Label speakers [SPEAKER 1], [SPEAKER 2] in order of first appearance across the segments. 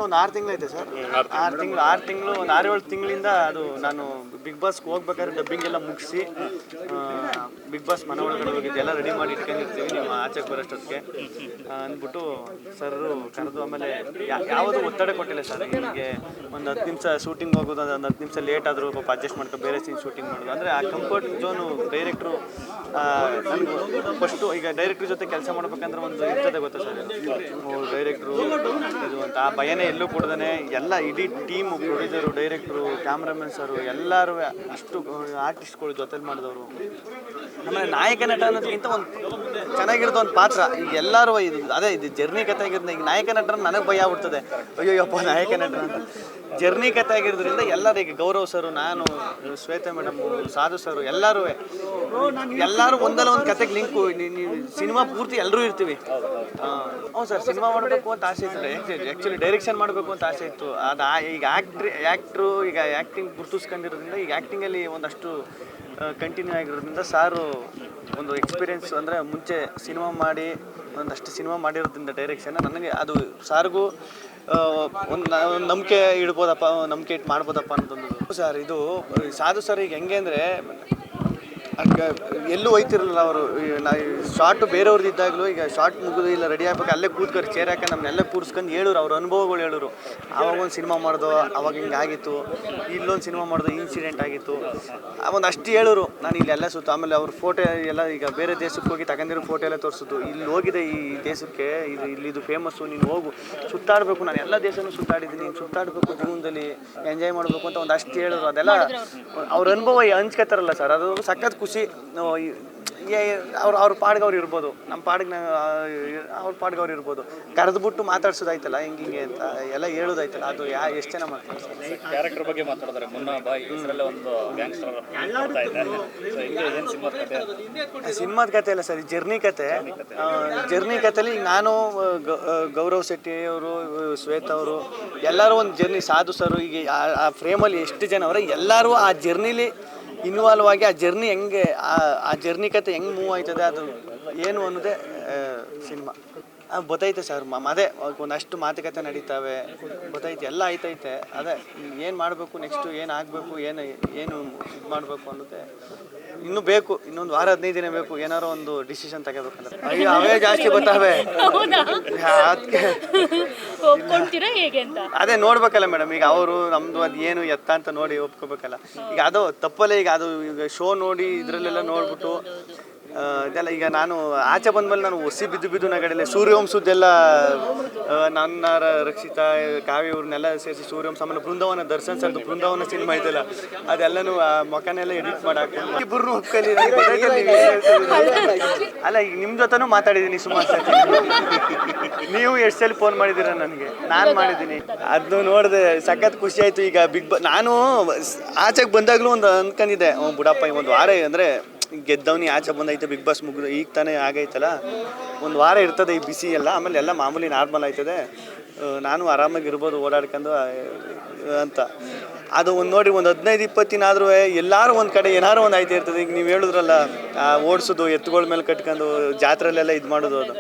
[SPEAKER 1] ಒಂದು 6 ತಿಂಗಳೈತೆ ಸರ್. 6 ತಿಂಗಳು ಒಂದು 6-7 ತಿಂಗಳಿಂದ ಅದು ನಾನು ಬಿಗ್ ಬಾಸ್ಗೆ ಹೋಗ್ಬೇಕಾದ್ರೆ ಡಬ್ಬಿಂಗ್ ಎಲ್ಲ ಮುಗಿಸಿ ಬಿಗ್ ಬಾಸ್ ಮನೆ ಒಳಗಡೆ ಹೋಗಿದ್ದು ಎಲ್ಲ ರೆಡಿ ಮಾಡಿ ಇಟ್ಕೊಂಡಿರ್ತೀವಿ ನೀವು ಆಚೆಗೆ ಬರೋಷ್ಟೊತ್ತಿಗೆ ಅಂದ್ಬಿಟ್ಟು ಸರ್ರು ಕರೆದು ಆಮೇಲೆ ಯಾವುದೂ ಒತ್ತಡ ಕೊಟ್ಟಿಲ್ಲ ಸರ್. ನಿಮಗೆ ಒಂದು 10 ನಿಮಿಷ ಶೂಟಿಂಗ್ ಹೋಗೋದು, ಒಂದು 10 ನಿಮಿಷ ಲೇಟ್ ಆದರೂ ಪಾಪ ಅಡ್ಜಸ್ಟ್ ಮಾಡ್ಕೊ ಬೇರೆ ಸೀನ್ ಶೂಟಿಂಗ್ ಮಾಡೋದು. ಅಂದರೆ ಆ ಕಂಫರ್ಟ್ ಝೋನು ಡೈರೆಕ್ಟ್ರು ನನಗೆ ಫಸ್ಟು ಈಗ ಡೈರೆಕ್ಟ್ರ್ ಜೊತೆ ಕೆಲಸ ಮಾಡ್ಬೇಕಂದ್ರೆ ಒಂದು ಇರ್ತದೆ ಗೊತ್ತಾ ಸರ್, ಡೈರೆಕ್ಟ್ರು ಇದು ಅಂತ ಆ ಭಯನೇ ಎಲ್ಲೂ ಕೊಡ್ದೇ ಎಲ್ಲ ಇಡೀ ಟೀಮು, ಪ್ರೊಡ್ಯೂಸರು, ಡೈರೆಕ್ಟ್ರು, ಕ್ಯಾಮ್ರಾಮನ್ ಸರು ಎಲ್ಲರೂ ಇಷ್ಟು ಆರ್ಟಿಸ್ಟ್ಗಳು ಜೊತೆಲಿ ಮಾಡಿದವರು. ಆಮೇಲೆ ನಾಯಕ ನಟ ಅನ್ನೋದಕ್ಕಿಂತ ಒಂದು ಚೆನ್ನಾಗಿರೋದು ಒಂದು ಪಾತ್ರ. ಈಗ ಎಲ್ಲರೂ ಇದು ಅದೇ ಇದು ಜರ್ನಿ ಕಥೆ ಆಗಿರೋದು. ಈಗ ನಾಯಕ ನಟರ ನನಗೆ ಭಯ ಆಗ್ಬಿಡ್ತದೆ, ಅಯ್ಯೋಯಪ್ಪ ನಾಯಕ ನಟರ ಅಂತ. ಜರ್ನಿ ಕಥೆ ಆಗಿರೋದ್ರಿಂದ ಎಲ್ಲರೂ ಈಗ ಗೌರವ್ ಸರು, ನಾನು, ಶ್ವೇತಾ ಮೇಡಮು, ಸಾಧು ಸರು ಎಲ್ಲರೂ ಒಂದಲ್ಲ ಒಂದು ಕತೆಗೆ ಲಿಂಕು. ನೀವು ಸಿನಿಮಾ ಪೂರ್ತಿ ಎಲ್ಲರೂ ಇರ್ತೀವಿ. ಹ್ಞೂ ಸರ್, ಸಿನಿಮಾ ಮಾಡಬೇಕು ಅಂತ ಆಸೆ ಇತ್ತು. ಆ್ಯಕ್ಚುಲಿ ಡೈರೆಕ್ಷನ್ ಮಾಡಬೇಕು ಅಂತ ಆಸೆ ಇತ್ತು. ಅದು ಈಗ ಆ್ಯಕ್ಟ್ರು ಈಗ ಆ್ಯಕ್ಟಿಂಗ್ ಗುರ್ತಿಸ್ಕೊಂಡಿರೋದ್ರಿಂದ ಈಗ ಆ್ಯಕ್ಟಿಂಗಲ್ಲಿ ಒಂದಷ್ಟು ಕಂಟಿನ್ಯೂ ಆಗಿರೋದ್ರಿಂದ ಸಾರು ಒಂದು ಎಕ್ಸ್ಪೀರಿಯೆನ್ಸ್, ಅಂದರೆ ಮುಂಚೆ ಸಿನಿಮಾ ಮಾಡಿ ಒಂದಷ್ಟು ಸಿನಿಮಾ ಮಾಡಿರೋದ್ರಿಂದ ಡೈರೆಕ್ಷನ್ ನನಗೆ ಅದು ಸಾರಿಗೂ ಒಂದು ನಂಬಿಕೆ ಇಡ್ಬೋದಪ್ಪ, ನಂಬಿಕೆ ಇಟ್ಟು ಮಾಡ್ಬೋದಪ್ಪ ಅನ್ನೋದೊಂದು ಸರ್. ಇದು ಸಾಧು ಸರ್ ಈಗ ಹೆಂಗೆ ಅಂದರೆ ಎಲ್ಲೂ ಹೋಯ್ತಿರಲಿಲ್ಲ ಅವರು. ಶಾರ್ಟು ಬೇರೆಯವ್ರದ್ದು ಇದ್ದಾಗಲೂ ಈಗ ಶಾರ್ಟ್ ಮುಗಿದು ಇಲ್ಲ ರೆಡಿ ಆಗ್ಬೇಕು ಅಲ್ಲೇ ಕೂತ್ಕೊಂಡು ಚೇರ್ ಹಾಕಿ ನಮ್ಮನ್ನೆಲ್ಲ ಕೂರಿಸ್ಕೊಂಡು ಹೇಳೋರು, ಅವ್ರ ಅನುಭವಗಳು ಹೇಳೋರು. ಆವಾಗ ಒಂದು ಸಿನಿಮಾ ಮಾಡ್ದೋ, ಅವಾಗ ಹಿಂಗೆ ಆಗಿತ್ತು, ಇಲ್ಲೊಂದು ಸಿನಿಮಾ ಮಾಡ್ದೋ, ಇನ್ಸಿಡೆಂಟ್ ಆಗಿತ್ತು, ಒಂದಷ್ಟು ಹೇಳೋರು. ನಾನು ಇಲ್ಲೆಲ್ಲ ಸುತ್ತು. ಆಮೇಲೆ ಅವ್ರ ಫೋಟೋ ಎಲ್ಲ ಈಗ ಬೇರೆ ದೇಶಕ್ಕೆ ಹೋಗಿ ತಗೊಂಡಿರೋ ಫೋಟೋ ಎಲ್ಲ ತೋರಿಸಿದ್ದು, ಇಲ್ಲಿ ಹೋಗಿದೆ ಈ ದೇಶಕ್ಕೆ, ಇಲ್ಲಿದು ಫೇಮಸ್ಸು, ನೀನು ಹೋಗು ಸುತ್ತಾಡಬೇಕು, ನಾನು ಎಲ್ಲ ದೇಶನೂ ಸುತ್ತಾಡಿದ್ದೀನಿ, ನೀನು ಸುತ್ತಾಡಬೇಕು, ಜೀವನದಲ್ಲಿ ಎಂಜಾಯ್ ಮಾಡಬೇಕು ಅಂತ ಒಂದಷ್ಟು ಹೇಳೋರು. ಅದೆಲ್ಲ ಅವ್ರ ಅನುಭವ ಹಂಚ್ಕೊತಾರಲ್ಲ ಸರ್, ಅದು ಸಖತ್ ಖುಷಿ. ಅವ್ರ ಪಾಡ್ಗೆ ಅವ್ರು ಇರ್ಬೋದು, ನಮ್ಮ ಪಾಡಿಗೆ ಅವ್ರ ಪಾಡ್ಗೆ ಅವ್ರು ಇರ್ಬೋದು. ಕರೆದ್ಬಿಟ್ಟು ಮಾತಾಡ್ಸೋದಾಯ್ತಲ್ಲ ಹಿಂಗೆ ಅಂತ ಎಲ್ಲ ಹೇಳೋದಾಯ್ತಲ್ಲ, ಅದು ಎಷ್ಟು ಜನ ಮಾಡ್ತಾರೆ ಸರ್.
[SPEAKER 2] ಕ್ಯಾರೆಕ್ಟರ್ ಬಗ್ಗೆ ಮಾತಾಡಿದ್ರೆ ಮುನ್ನ ಬಾಯ್ ಇದರಲ್ಲೇ ಒಂದು ಗ್ಯಾಂಗ್ಸ್ಟರ್
[SPEAKER 1] ಸಿನಿಮಾದ ಕತೆ ಅಲ್ಲ ಸರ್, ಜರ್ನಿ ಕತೆ. ಜರ್ನಿ ಕತೆಲಿ ಈಗ ನಾನು, ಗೌರವ್ ಶೆಟ್ಟಿ ಅವರು, ಶ್ವೇತಾ ಅವರು ಎಲ್ಲರೂ ಒಂದು ಜರ್ನಿ, ಸಾಧು ಸರು, ಈಗ ಆ ಫ್ರೇಮಲ್ಲಿ ಎಷ್ಟು ಜನ ಅವರ ಎಲ್ಲರೂ ಆ ಜರ್ನಿಲಿ ಇನ್ವಾಲ್ವ್ ಆಗಿ ಆ ಜರ್ನಿ ಹೆಂಗೆ, ಆ ಜರ್ನಿ ಕತೆ ಹೆಂಗೆ ಮೂವ್ ಆಯ್ತದೆ ಅದು ಏನು ಅನ್ನೋದೇ ಸಿನಿಮಾ. ಗೊತ್ತೈತೆ ಸರ್, ಅದೇ ಒಂದಷ್ಟು ಮಾತುಕತೆ ನಡೀತಾವೆ, ಗೊತ್ತೈತೆ ಎಲ್ಲ ಆಯ್ತೈತೆ. ಅದೇ ಏನು ಮಾಡಬೇಕು ನೆಕ್ಸ್ಟು, ಏನು ಆಗಬೇಕು, ಏನು ಇದು ಮಾಡಬೇಕು ಅನ್ನೋದೇ ಇನ್ನೂ ಬೇಕು. ಇನ್ನೊಂದು ವಾರ 15 ದಿನ ಬೇಕು ಏನಾರೋ ಒಂದು ಡಿಸಿಷನ್ ತಗೋಬೇಕಂದ್ರೆ. ಅಯ್ಯೋ ಅವೇ ಜಾಸ್ತಿ ಗೊತ್ತಾವೆ. ಅದೇ ನೋಡ್ಬೇಕಲ್ಲ ಮೇಡಮ್, ಈಗ ಅವರು ನಮ್ದು ಅದು ಏನು ಎತ್ತ ಅಂತ ನೋಡಿ ಒಪ್ಕೋಬೇಕಲ್ಲ. ಈಗ ಅದು ತಪ್ಪಲ್ಲೇ, ಈಗ ಅದು ಈಗ ಶೋ ನೋಡಿ ಇದರಲ್ಲೆಲ್ಲ ನೋಡ್ಬಿಟ್ಟು ಇದೆಲ್ಲ. ಈಗ ನಾನು ಆಚೆ ಬಂದ್ಮೇಲೆ ನಾನು ಹೊಸಿ ಬಿದ್ದು ನಗಡೆಲ್ಲ ಸೂರ್ಯವಂಶದ್ದೆಲ್ಲ ನನ್ನ ರಕ್ಷಿತಾ, ಕಾವ್ಯ ಇವ್ರನ್ನೆಲ್ಲ ಸೇರಿಸಿ ಸೂರ್ಯವಂಶ, ಆಮೇಲೆ ಬೃಂದಾವನ, ದರ್ಶನ್ ಸರ್ದು ಬೃಂದಾವನ ಸಿನಿಮಾ ಇದೆಯಲ್ಲ ಅದೆಲ್ಲನೂ ಮೊಕನೆಲ್ಲ ಎಡಿಟ್ ಮಾಡಾಕ ಇಬ್ಬರು ಒಪ್ಕೊಳ್ಳಿ. ಅಲ್ಲ ಈಗ ನಿಮ್ಮ ಜೊತೆನೂ ಮಾತಾಡಿದ್ದೀನಿ ಸುಮಾರು ಸತಿ, ನೀವು ಎಷ್ಟು ಸಲ ಫೋನ್ ಮಾಡಿದ್ದೀರ ನನಗೆ, ನಾನು ಮಾಡಿದ್ದೀನಿ. ಅದನ್ನು ನೋಡಿದೆ ಸಖತ್ ಖುಷಿ ಆಯಿತು. ಈಗ ನಾನು ಆಚೆಗೆ ಬಂದಾಗಲೂ ಒಂದು ಅನ್ಕೊಂಡಿದ್ದೆ, ಬುಡಪ್ಪ ಒಂದು ವಾರ ಅಂದರೆ ಗೆದ್ದವನಿ ಆಚೆ ಬಂದೈತೆ, ಬಿಗ್ ಬಾಸ್ ಮುಗಿದು ಈಗ ತಾನೇ ಆಗೈತಲ್ಲ, ಒಂದು ವಾರ ಇರ್ತದೆ ಈ ಬಿಸಿ ಎಲ್ಲ, ಆಮೇಲೆ ಎಲ್ಲ ಮಾಮೂಲಿ ನಾರ್ಮಲ್ ಆಯ್ತದೆ, ನಾನು ಆರಾಮಾಗಿ ಇರ್ಬೋದು ಓಡಾಡ್ಕೊಂಡು ಅಂತ. ಅದು ಒಂದು ನೋಡಿ ಒಂದು 15-20 ದಿನ ಆದರೂ ಎಲ್ಲರೂ ಒಂದು ಕಡೆ ಏನಾರು ಒಂದು ಆಯ್ತಾ ಇರ್ತದೆ. ಈಗ ನೀವು ಹೇಳಿದ್ರಲ್ಲ ಓಡಿಸೋದು, ಎತ್ತುಗಳ ಮೇಲೆ ಕಟ್ಕೊಂಡು ಜಾತ್ರೆಲೆಲ್ಲ ಇದು ಮಾಡೋದು, ಅದು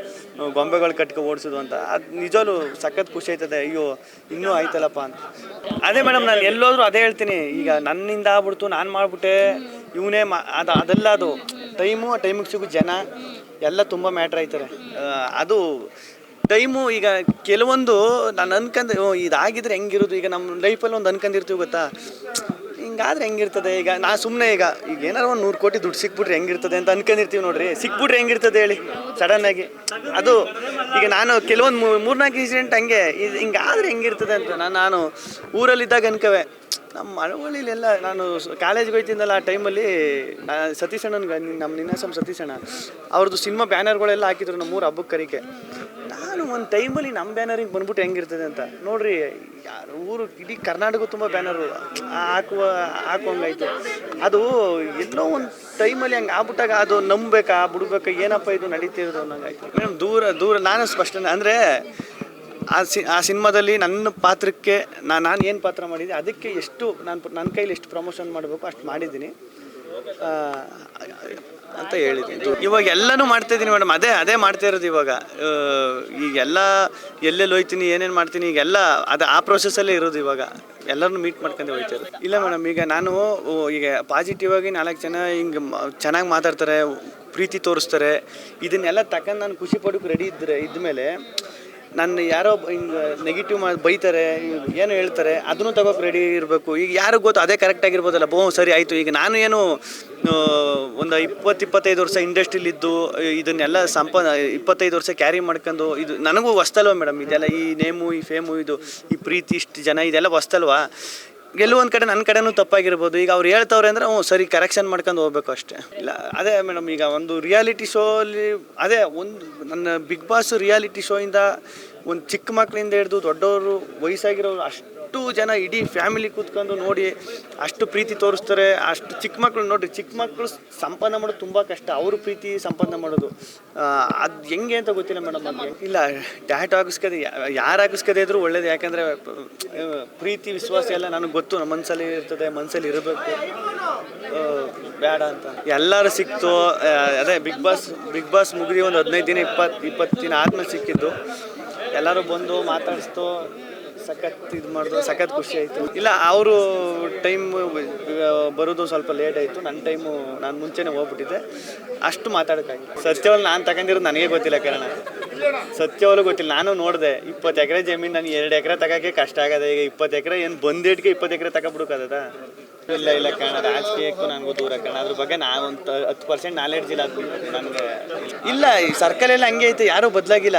[SPEAKER 1] ಗೊಂಬೆಗಳು ಕಟ್ಕೊಂಡು ಓಡಿಸೋದು ಅಂತ, ಅದು ನಿಜವೂ ಸಖತ್ ಖುಷಿ ಆಯ್ತದೆ. ಅಯ್ಯೋ ಇನ್ನೂ ಆಯ್ತಲ್ಲಪ್ಪ ಅಂತ. ಅದೇ ಮೇಡಮ್, ನಾನು ಎಲ್ಲೋದ್ರೂ ಅದೇ ಹೇಳ್ತೀನಿ. ಈಗ ನನ್ನಿಂದ ಆಗ್ಬಿಡ್ತು, ನಾನು ಮಾಡಿಬಿಟ್ಟೆ, ಇವನೇ ಅದೆಲ್ಲ ಅದು ಟೈಮಿಗೆ ಸಿಗೋ ಜನ ಎಲ್ಲ ತುಂಬ ಮ್ಯಾಟ್ರ್ ಆಯ್ತಾರೆ. ಅದು ಟೈಮು ಈಗ ಕೆಲವೊಂದು ನಾನು ಅನ್ಕೊಂಡು ಇದಾಗಿದ್ರೆ ಹೆಂಗಿರೋದು, ಈಗ ನಮ್ಮ ಲೈಫಲ್ಲಿ ಒಂದು ಅನ್ಕೊಂಡಿರ್ತೀವಿ ಗೊತ್ತಾ, ಹಿಂಗಾದ್ರೆ ಹೆಂಗಿರ್ತದೆ. ಈಗ ನಾ ಸುಮ್ಮನೆ ಈಗ ಏನಾರು ಒಂದು 100 ಕೋಟಿ ದುಡ್ಡು ಸಿಕ್ಬಿಟ್ರೆ ಹೆಂಗಿರ್ತದೆ ಅಂತ ಅನ್ಕೊಂಡಿರ್ತೀವಿ ನೋಡ್ರಿ, ಸಿಕ್ಬಿಟ್ರೆ ಹೆಂಗಿರ್ತದೆ ಹೇಳಿ ಸಡನ್ನಾಗಿ. ಅದು ಈಗ ನಾನು ಕೆಲವೊಂದು 3-4 ಇನ್ಸಿಡೆಂಟ್ ಹಂಗೆ ಹಿಂಗಾದ್ರೆ ಹೆಂಗಿರ್ತದೆ ಅಂತ ನಾನು ಊರಲ್ಲಿದ್ದಾಗ ಅನ್ಕವೆ. ನಮ್ಮ ಮಳವಳ್ಳಿಲೆಲ್ಲ ನಾನು ಕಾಲೇಜ್ಗೆ ಹೋಗ್ತಿದ್ದಲ್ಲ ಆ ಟೈಮಲ್ಲಿ, ಸತೀಶ್ ಅಣ್ಣನ ನಮ್ಮ ನಿನ್ನಾಸಂ ಸತೀಶ್ ಅಣ್ಣ ಅವ್ರದ್ದು ಸಿನಿಮಾ ಬ್ಯಾನರ್ಗಳೆಲ್ಲ ಹಾಕಿದ್ರು ನಮ್ಮೂರು ಹಬ್ಬಕ್ಕೆ ಕರಿಕೆ. ನಾನು ಒಂದು ಟೈಮಲ್ಲಿ ನಮ್ಮ ಬ್ಯಾನರಿಗೆ ಬಂದ್ಬಿಟ್ಟು ಹೆಂಗಿರ್ತದೆ ಅಂತ ನೋಡ್ರಿ, ಯಾರು ಊರು ಇಡೀ ಕರ್ನಾಟಕ ತುಂಬ ಬ್ಯಾನರು ಹಾಕುವಂಗಾಯ್ತು. ಅದು ಎಲ್ಲೋ ಒಂದು ಟೈಮಲ್ಲಿ ಹಂಗೆ ಆಗ್ಬಿಟ್ಟಾಗ ಅದು ನಂಬಬೇಕಾ ಬಿಡ್ಬೇಕಾ, ಏನಪ್ಪ ಇದು ನಡೀತಿರೋದು ಅನ್ನೋಂಗಾಯ್ತು ಮೇಡಮ್. ದೂರ ನಾನು ಸ್ಪಷ್ಟ ಅಂದರೆ ಆ ಸಿನಿಮಾದಲ್ಲಿ ನನ್ನ ಪಾತ್ರಕ್ಕೆ ನಾನು ಏನು ಪಾತ್ರ ಮಾಡಿದ್ದೆ ಅದಕ್ಕೆ ಎಷ್ಟು ನನ್ನ ಕೈಲಿ ಎಷ್ಟು ಪ್ರಮೋಷನ್ ಮಾಡಬೇಕು ಅಷ್ಟು ಮಾಡಿದ್ದೀನಿ. ಅಂತ ಹೇಳಿದ್ದೀನಿ. ಇವಾಗ ಎಲ್ಲನೂ ಮಾಡ್ತಾ ಇದ್ದೀನಿ ಮೇಡಮ್, ಅದೇ ಮಾಡ್ತಾ ಇರೋದು ಇವಾಗ. ಈಗೆಲ್ಲ ಎಲ್ಲೆಲ್ಲಿ ಹೋಗ್ತೀನಿ, ಏನೇನು ಮಾಡ್ತೀನಿ, ಈಗೆಲ್ಲ ಆ ಪ್ರೊಸೆಸ್ಸಲ್ಲೇ ಇರೋದು ಇವಾಗ. ಎಲ್ಲರನ್ನೂ ಮೀಟ್ ಮಾಡ್ಕೊಂಡು ಹೋಗ್ತಾ ಇರೋದು. ಇಲ್ಲ ಮೇಡಮ್, ಈಗ ನಾನು ಈಗ ಪಾಸಿಟಿವ್ ಆಗಿ 4 ಜನ ಹಿಂಗೆ ಚೆನ್ನಾಗಿ ಮಾತಾಡ್ತಾರೆ, ಪ್ರೀತಿ ತೋರಿಸ್ತಾರೆ, ಇದನ್ನೆಲ್ಲ ತಗೊಂಡು ನಾನು ಖುಷಿ ಪಡೋಕೆ ರೆಡಿ ಇದ್ಮೇಲೆ ನನ್ನ ಯಾರೋ ಹಿಂಗೆ ನೆಗೆಟಿವ್ ಬೈತಾರೆ, ಏನು ಹೇಳ್ತಾರೆ, ಅದನ್ನು ತಗೋಕೆ ರೆಡಿ ಇರಬೇಕು. ಈಗ ಯಾರಿಗೆ ಗೊತ್ತು ಅದೇ ಕರೆಕ್ಟಾಗಿರ್ಬೋದಲ್ಲ. ಸರಿ ಆಯಿತು. ಈಗ ನಾನು ಏನು ಒಂದು 20-25 ವರ್ಷ ಇಂಡಸ್ಟ್ರಿಲಿದ್ದು ಇದನ್ನೆಲ್ಲ 25 ವರ್ಷ ಕ್ಯಾರಿ ಮಾಡ್ಕೊಂಡು ಇದು ನನಗೂ ಹೊಸ್ತಲ್ವ ಮೇಡಮ್. ಇದೆಲ್ಲ ಈ ನೇಮು, ಈ ಫೇಮು, ಈ ಪ್ರೀತಿ, ಇಷ್ಟು ಜನ, ಇದೆಲ್ಲ ಹೊಸ್ತಲ್ವಾ. ಒಂದು ಕಡೆ ನನ್ನ ಕಡೆನೂ ತಪ್ಪಾಗಿರ್ಬೋದು. ಈಗ ಅವ್ರು ಹೇಳ್ತವ್ರೆ ಅಂದರೆ ಸರಿ ಕರೆಕ್ಷನ್ ಮಾಡ್ಕೊಂಡು ಹೋಗ್ಬೇಕು ಅಷ್ಟೇ. ಇಲ್ಲ ಅದೇ ಮೇಡಮ್, ಈಗ ಒಂದು ರಿಯಾಲಿಟಿ ಶೋ ಅಲ್ಲಿ ನನ್ನ ಬಿಗ್ ಬಾಸ್ ರಿಯಾಲಿಟಿ ಶೋಯಿಂದ ಒಂದು ಚಿಕ್ಕ ಮಕ್ಕಳಿಂದ ಹಿಡಿದು ದೊಡ್ಡವರು, ವಯಸ್ಸಾಗಿರೋರು, ಅಷ್ಟು ಜನ ಇಡೀ ಫ್ಯಾಮಿಲಿ ಕೂತ್ಕೊಂಡು ನೋಡಿ ಅಷ್ಟು ಪ್ರೀತಿ ತೋರಿಸ್ತಾರೆ. ಅಷ್ಟು ಚಿಕ್ಕ ಮಕ್ಕಳು ನೋಡಿರಿ, ಚಿಕ್ಕ ಮಕ್ಕಳು ಸಂಪಾದನೆ ಮಾಡೋದು ತುಂಬ ಕಷ್ಟ, ಅವರು ಪ್ರೀತಿ ಸಂಪಾದನೆ ಮಾಡೋದು ಅದು ಹೆಂಗೆ ಅಂತ ಗೊತ್ತಿಲ್ಲ ಮೇಡಮ್ ನಮಗೆ. ಇಲ್ಲ ಟ್ಯಾಟು ಹಾಕಿಸ್ಕೋದು ಯಾರು ಹಾಕಿಸ್ಕೋದೇ ಇದ್ರೂ ಒಳ್ಳೇದು. ಯಾಕೆಂದರೆ ಪ್ರೀತಿ ವಿಶ್ವಾಸ ಎಲ್ಲ ನನಗೆ ಗೊತ್ತು, ನಮ್ಮ ಮನಸ್ಸಲ್ಲಿ ಇರ್ತದೆ, ಮನಸ್ಸಲ್ಲಿ ಇರಬೇಕು, ಬೇಡ ಅಂತ. ಎಲ್ಲರೂ ಸಿಕ್ತು. ಅದೇ ಬಿಗ್ ಬಾಸ್ ಮುಗಿದು ಒಂದು 15 ದಿನ 20 ದಿನ ಆದಮೇಲೆ ಸಿಕ್ಕಿದ್ದು. ಎಲ್ಲರೂ ಬಂದು ಮಾತಾಡಿಸ್ತು, ಸಖತ್ ಇದು ಮಾಡಿದ್ರು, ಸಖತ್ ಖುಷಿ ಆಯಿತು. ಇಲ್ಲ ಅವರು ಟೈಮ್ ಬರೋದು ಸ್ವಲ್ಪ ಲೇಟ್ ಆಯಿತು. ನನ್ನ ಟೈಮು ನಾನು ಮುಂಚೆನೇ ಹೋಗ್ಬಿಟ್ಟಿದ್ದೆ, ಅಷ್ಟು ಮಾತಾಡೋಕ್ಕಾಗಿಲ್ಲ. ಸತ್ಯವಲ್ಲ ನಾನು ತಗೊಂಡಿರೋದು ನನಗೆ ಗೊತ್ತಿಲ್ಲ, ಕಾರಣ ಸತ್ಯವಲ್ಲೂ ಗೊತ್ತಿಲ್ಲ. ನಾನು ನೋಡಿದೆ 20 ಎಕರೆ ಜಮೀನು, ನಾನು 2 ಎಕರೆ ತಗೋಕ್ಕೆ ಕಷ್ಟ ಆಗದೆ. ಈಗ 20 ಎಕರೆ ಏನು ಬಂದೇಟ್ಗೆ 20 ಎಕರೆ ತಗೊಬಿಡೋಕ್ಕದ? ಇಲ್ಲ ಕಾರಣ ರಾಜಕೀಯಕ್ಕೂ ನನಗೂ ದೂರ ಕಾರಣ. ಅದ್ರ ಬಗ್ಗೆ ನಾನು ಒಂದು 10% ನಾಲೆಡ್ಜ್ ಇಲ್ಲ ನನಗೆ. ಇಲ್ಲ ಈ ಸರ್ಕಲ್ ಎಲ್ಲ ಹಂಗೆ ಐತೆ, ಯಾರೂ ಬದಲಾಗಿಲ್ಲ,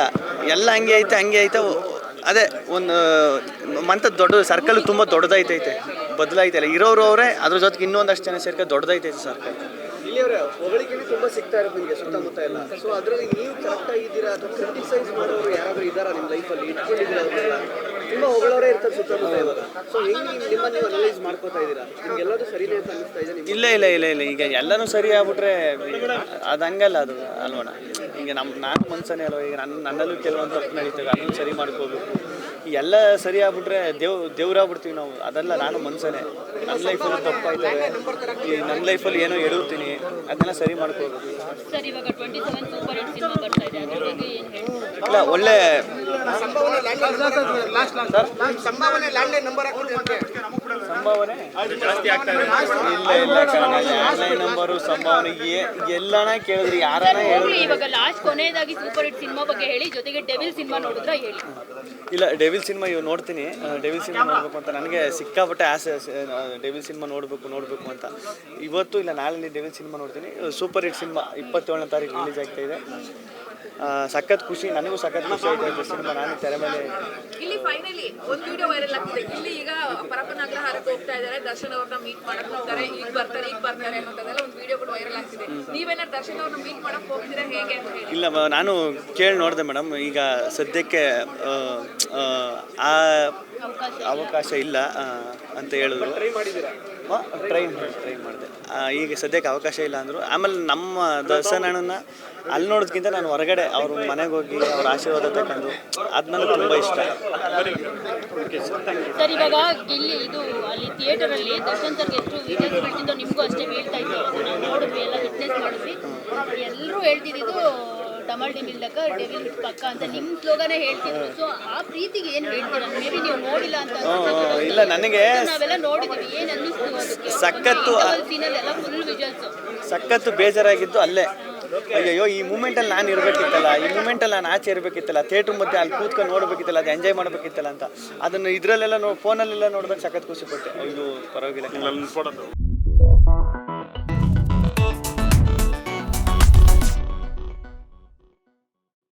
[SPEAKER 1] ಎಲ್ಲ ಹಂಗೆ ಐತೆ. ಅದೇ ಒಂದು ದೊಡ್ಡ ಸರ್ಕಲ್ ತುಂಬ ದೊಡ್ಡದೈತೈತೆ, ಬದಲಾಯ್ತಲ್ಲ. ಇರೋರು ಅವರೇ, ಅದ್ರ ಜೊತೆಗೆ ಇನ್ನೊಂದಷ್ಟು ಜನ ಸೇರ್ಕೊಂಡು ದೊಡ್ಡದೈತೈತೆ ಸರ್ಕಲ್.
[SPEAKER 3] ಇಲ್ಲಿಯವರೇ ಹೊಗಳಿಕೆನೇ ತುಂಬ ಸಿಗ್ತಾ ಇರೋದು ನಿಮಗೆ ಸುತ್ತಮುತ್ತ ಎಲ್ಲ. ಸೊ ಅದರಲ್ಲಿ ನೀವು ಕರೆಕ್ಟಾಗಿದ್ದೀರಾ ಅಥವಾ ಕ್ರಿಟಿಸೈಸ್ ಮಾಡೋರು ಯಾರಾದರೂ ಇದ್ದಾರಾ ನಿಮ್ಮ ಲೈಫಲ್ಲಿ? ಇಟ್ಕೊಂಡಿದ್ದೀರಾ ಅವರೆಲ್ಲ? ತುಂಬ ಹೊಗಳವರೇ ಇರ್ತಾರೆ ಸುತ್ತಮುತ್ತ ಇವಾಗ. ಸೊ ಹೆಂಗೆ ನಿಮ್ಮನ್ನು ನೀವು ಅನಲೈಸ್ ಮಾಡ್ಕೋತಾ ಇದ್ದೀರಾ? ನಿಮಗೆಲ್ಲರೂ ಸರಿನೇ ಅಂತ ಅನಿಸ್ತಾ ಇದೆ ನಿಮಗೆ?
[SPEAKER 1] ಇಲ್ಲ ಈಗ ಎಲ್ಲನೂ ಸರಿ ಆಗ್ಬಿಟ್ರೆ ಅದು ಹಂಗಲ್ಲ, ಅದು ಅಲ್ವಣ. ಈಗ ನಾನು ಮನ್ಸನೇ ಅಲ್ವ. ಈಗ ನನ್ನಲ್ಲೂ ಕೆಲವೊಂದು ತಪ್ಪು ನಡೀತವೆ, ಅದನ್ನು ಸರಿ ಮಾಡ್ಕೋಬೇಕು. ಎಲ್ಲ ಸರಿ ಆಗ್ಬಿಟ್ರೆ ದೇವ್ರಾಗ್ಬಿಡ್ತೀವಿ ನಾವು. ಅದೆಲ್ಲ ನಾನು ಮನ್ಸನೇ. ನನ್ನ ಲೈಫಲ್ಲಿ ತಪ್ಪಾಯ್ತವೆ, ಈ ನನ್ನ ಲೈಫಲ್ಲಿ ಏನೋ ಎಡುತ್ತೀನಿ, ಅದನ್ನೆಲ್ಲ ಸರಿ ಮಾಡ್ಕೋಬೇಕು. ಇಲ್ಲ ಒಳ್ಳೆ ಸಂಭಾವನೆ ಲ್ಯಾಂಡ್ಲೈನ್ ನಂಬರು ಸಂಭಾವನೆ ಎಲ್ಲಾನ ಕೇಳಿದ್ರಿ, ಯಾರನ್ನ ಹೇಳಿದ್ರಿ?
[SPEAKER 4] ಇವಾಗ ಲಾಸ್ಟ್ ಕೊನೆಯದಾಗಿ ಸೂಪರ್ ಹಿಟ್ ಸಿನಿಮಾ ಬಗ್ಗೆ ಹೇಳಿ, ಜೊತೆಗೆ ಡೆವಿಲ್ ಸಿನಿಮಾ ನೋಡಿದ್ರೆ ಹೇಳಿ.
[SPEAKER 1] ಇಲ್ಲ ಡೆವಿಲ್ ಸಿನಿಮಾ ಇವಾಗ ನೋಡ್ತೀನಿ. ಡೆವಿಲ್ ಸಿನಿಮಾ ನೋಡಬೇಕು ಅಂತ ನನಗೆ ಸಿಕ್ಕಾಪಟ್ಟೆ ಆಸೆ. ಡೆವಿಲ್ ಸಿನಿಮಾ ನೋಡಬೇಕು ಅಂತ. ಇವತ್ತು ಇಲ್ಲ ನಾಳೆ ಡೆವಿಲ್ ಸಿನಿಮಾ ನೋಡ್ತೀನಿ. ಸೂಪರ್ ಹಿಟ್ ಸಿನಿಮಾ 27ನೇ ತಾರೀಕು ರಿಲೀಸ್ ಆಗ್ತಾ ಇದೆ. ಸಖತ್ ಖುಷಿ, ನನಗೂ ಸಖತ್ ಖುಷಿ ಆಯ್ತು ಸಿನಿಮಾ. ನಾನು ತೆರೆ ಮೇಲೆ
[SPEAKER 5] ಇಲ್ಲಿ ಫೈನಲಿ ಒಂದು ವಿಡಿಯೋ ವೈರಲ್ ಆಗ್ತಿದೆ. ಇಲ್ಲಿ ಈಗ ಪರಪ್ಪನ ಅಗ್ರಹಾರಕ್ಕೆ ಹೋಗ್ತಾ ಇದ್ದಾರೆ, ದರ್ಶನ್ ಅವ್ರನ್ನ ಮೀಟ್ ಮಾಡಕ್ ಹೋಗ್ತಾರೆ, ಈಗ ಬರ್ತಾರೆ ಅನ್ನೋದೆಲ್ಲ ಒಂದು ವಿಡಿಯೋ ಕೂಡ ವೈರಲ್ ಆಗ್ತಿದೆ. ನೀವೇನಾದ್ರು ದರ್ಶನ್ ಅವ್ರನ್ನ ಮೀಟ್ ಮಾಡಕ್ ಹೋಗ್ತೀರಾ, ಹೇಗೆ ಅಂತ ಹೇಳಿ?
[SPEAKER 1] ಇಲ್ಲ ನಾನು ಕೇಳಿ ನೋಡಿದೆ ಮೇಡಮ್. ಈಗ ಸದ್ಯಕ್ಕೆ ಆ ಅವಕಾಶ ಇಲ್ಲ ಅಂತ ಹೇಳಿದ್ರು. ಟ್ರೈ ಮಾಡಿದೆ. ಈಗ ಸದ್ಯಕ್ಕೆ ಅವಕಾಶ ಇಲ್ಲ ಅಂದರು. ಆಮೇಲೆ ನಮ್ಮ ದರ್ಶನ್ ಅಣ್ಣನ ಅಲ್ಲಿ ನೋಡೋದಕ್ಕಿಂತ ನಾನು ಹೊರಗಡೆ ಅವ್ರ ಮನೆಗೆ ಹೋಗಿ ಅವ್ರ ಆಶೀರ್ವಾದ ತಗೊಂಡು ಅದು ನನಗೆ ತುಂಬ ಇಷ್ಟ.
[SPEAKER 4] ಸರ್ ಇವಾಗ ಇಲ್ಲಿ ಇದು ಅಲ್ಲಿ ಥಿಯೇಟರಲ್ಲಿ ದರ್ಶನ್ ಸರ್ಗೆ ಎಷ್ಟು ವಿಡಿಯೋಸ್ ಬೀಳ್ತಿದ್ದೋ ನಿಮಗೂ ಅಷ್ಟೇ ಬೀಳ್ತಾ ಇತ್ತು. ನಾವು ನೋಡಿದ್ವಿ, ಎಲ್ಲ ವಿಟ್ನೆಸ್ ಮಾಡಿದ್ವಿ. ಎಲ್ಲರೂ ಹೇಳ್ತಿದ್ದು ಡಮಲ್ ಡಿಮಿಲ್ಲಕ ಡೆವಿಲ್ ಹಿಟ್ ಪಕ್ಕ ಅಂತ ನಿಮ್ಮ ಸ್ಲೋಗನೇ ಹೇಳ್ತಿದ್ರು. ಸೊ ಆ ಪ್ರೀತಿಗೆ ಏನು ಹೇಳ್ತೀರಾ? ಮೇ ಬಿ ನೀವು ನೋಡಿಲ್ಲ ಅಂತ.
[SPEAKER 1] ಇಲ್ಲ ನನಗೆ
[SPEAKER 4] ನಾವೆಲ್ಲ ನೋಡಿದ್ವಿ, ಏನು ಅನ್ನಿಸ್ತು?
[SPEAKER 1] ಸಖತ್ತು
[SPEAKER 4] ಸೀನಲ್ಲಿ ಫುಲ್ ವಿಜುವಲ್ಸ್.
[SPEAKER 1] ಸಖತ್ತು ಬೇಜಾರಾಗಿದ್ದು ಅಲ್ಲೇ. ಅಯ್ಯೋ ಈ ಮೂಮೆಂಟಲ್ಲಿ ನಾನು ಇರಬೇಕಿತ್ತಲ್ಲ, ಈ ಮೂಮೆಂಟಲ್ಲಿ ನಾನು ಆಚೆ ಇರಬೇಕಿತ್ತಲ್ಲ, ಥಿಯೇಟ್ರ್ ಮಧ್ಯೆ ಅಲ್ಲಿ ಕೂತ್ಕೊಂಡು ನೋಡಬೇಕಿತ್ತಲ್ಲ, ಅದು ಎಂಜಾಯ್ ಮಾಡಬೇಕಿತ್ತಲ್ಲ ಅಂತ. ಅದನ್ನು ಇದರಲ್ಲೆಲ್ಲ ಫೋನಲ್ಲೆಲ್ಲ ನೋಡಿದಾಗ ಸಖತ್ ಖುಷಿ ಪಟ್ಟೆ. ಇದು ಪರವಾಗಿಲ್ಲ.